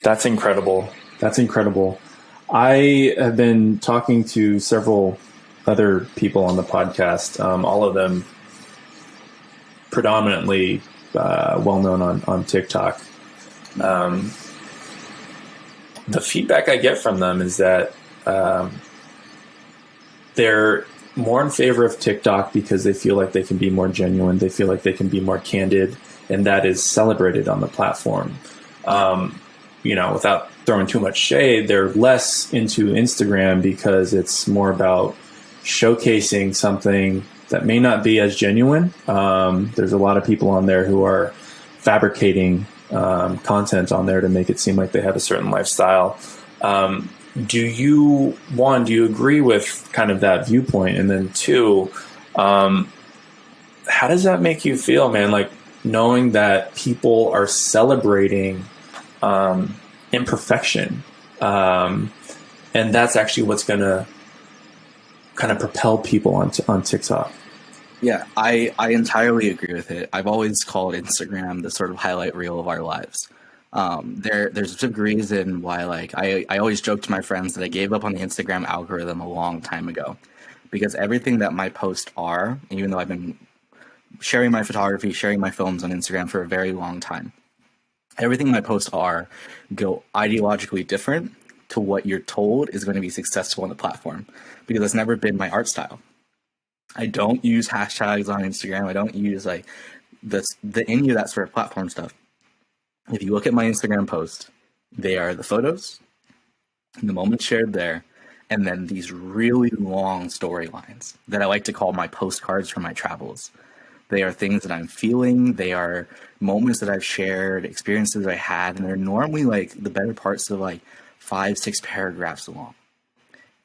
That's incredible. That's incredible. I have been talking to several other people on the podcast, all of them predominantly well known on TikTok. Um, the feedback I get from them is that they're more in favor of TikTok because they feel like they can be more genuine. They feel like they can be more candid, and that is celebrated on the platform. Without throwing too much shade, they're less into Instagram because it's more about showcasing something that may not be as genuine. There's a lot of people on there who are fabricating content on there to make it seem like they have a certain lifestyle. Do you agree with kind of that viewpoint? And then two, how does that make you feel, man? Like knowing that people are celebrating imperfection. And that's actually what's going to kind of propel people on TikTok. Yeah, I entirely agree with it. I've always called Instagram the sort of highlight reel of our lives. There's a reason why, like, I always joke to my friends that I gave up on the Instagram algorithm a long time ago, because everything that my posts are, even though I've been sharing my photography, sharing my films on Instagram for a very long time, everything my posts are go ideologically different to what you're told is going to be successful on the platform, because that's never been my art style. I don't use hashtags on Instagram. I don't use like any of that sort of platform stuff. If you look at my Instagram post, they are the photos, the moments shared there, and then these really long storylines that I like to call my postcards from my travels. They are things that I'm feeling. They are moments that I've shared, experiences I had, and they're normally like the better parts of like 5-6 paragraphs long.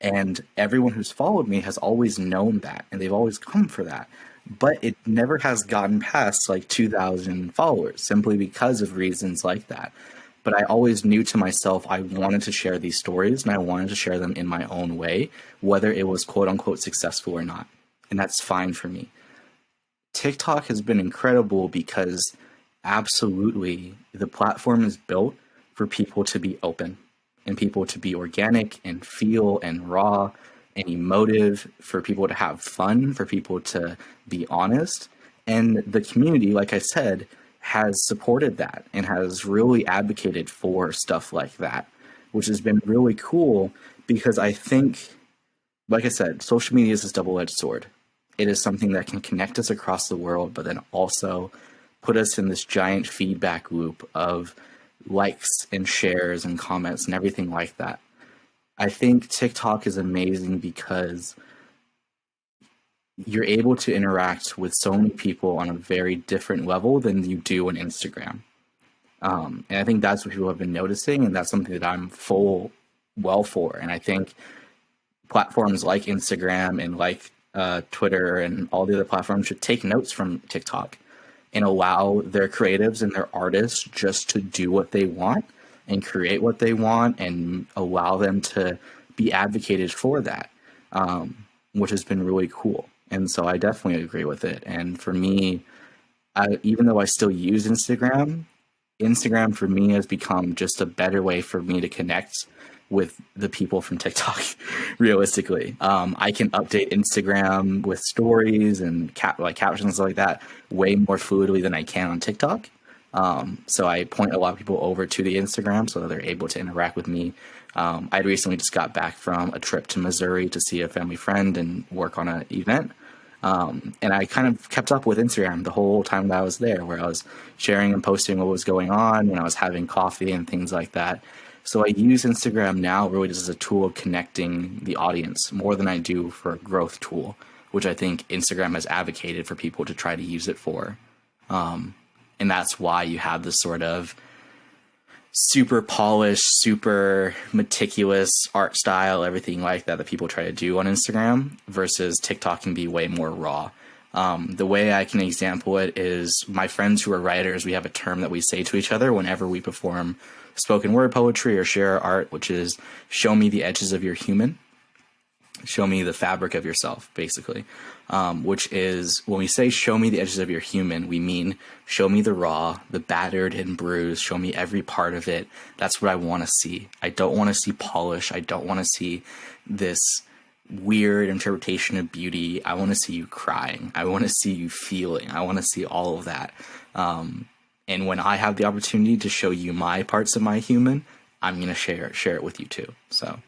And everyone who's followed me has always known that, and they've always come for that. But it never has gotten past like 2,000 followers simply because of reasons like that. But I always knew to myself I wanted to share these stories, and I wanted to share them in my own way, whether it was quote unquote successful or not. And that's fine for me. TikTok has been incredible because absolutely the platform is built for people to be open and people to be organic and feel and raw and emotive, for people to have fun, for people to be honest. And the community, like I said, has supported that and has really advocated for stuff like that, which has been really cool because I think, like I said, social media is this double-edged sword. It is something that can connect us across the world, but then also put us in this giant feedback loop of likes and shares and comments and everything like that. I think TikTok is amazing because you're able to interact with so many people on a very different level than you do on Instagram. And I think that's what people have been noticing, and that's something that I'm well for. And I think platforms like Instagram and like Twitter and all the other platforms should take notes from TikTok and allow their creatives and their artists just to do what they want and create what they want, and allow them to be advocated for that, which has been really cool. And so I definitely agree with it. And for me, even though I still use Instagram for me has become just a better way for me to connect with the people from TikTok. Realistically, I can update Instagram with stories and captions like that way more fluidly than I can on TikTok. So I point a lot of people over to the Instagram so that they're able to interact with me. I recently just got back from a trip to Missouri to see a family friend and work on an event. And I kind of kept up with Instagram the whole time that I was there, where I was sharing and posting what was going on when I was having coffee and things like that. So I use Instagram now really just as a tool of connecting the audience more than I do for a growth tool, which I think Instagram has advocated for people to try to use it for. And that's why you have this sort of super polished, super meticulous art style, everything like that people try to do on Instagram, versus TikTok can be way more raw. The way I can example it is my friends who are writers, we have a term that we say to each other whenever we perform spoken word poetry or share our art, which is show me the edges of your human. show me the fabric of yourself, basically. Which is, when we say show me the edges of your human, we mean show me the raw, the battered and bruised, show me every part of it. That's what I want to see. I don't want to see polish. I don't want to see this weird interpretation of beauty. I want to see you crying. I want to see you feeling. I want to see all of that. And when I have the opportunity to show you my parts of my human, I'm going to share it with you too. So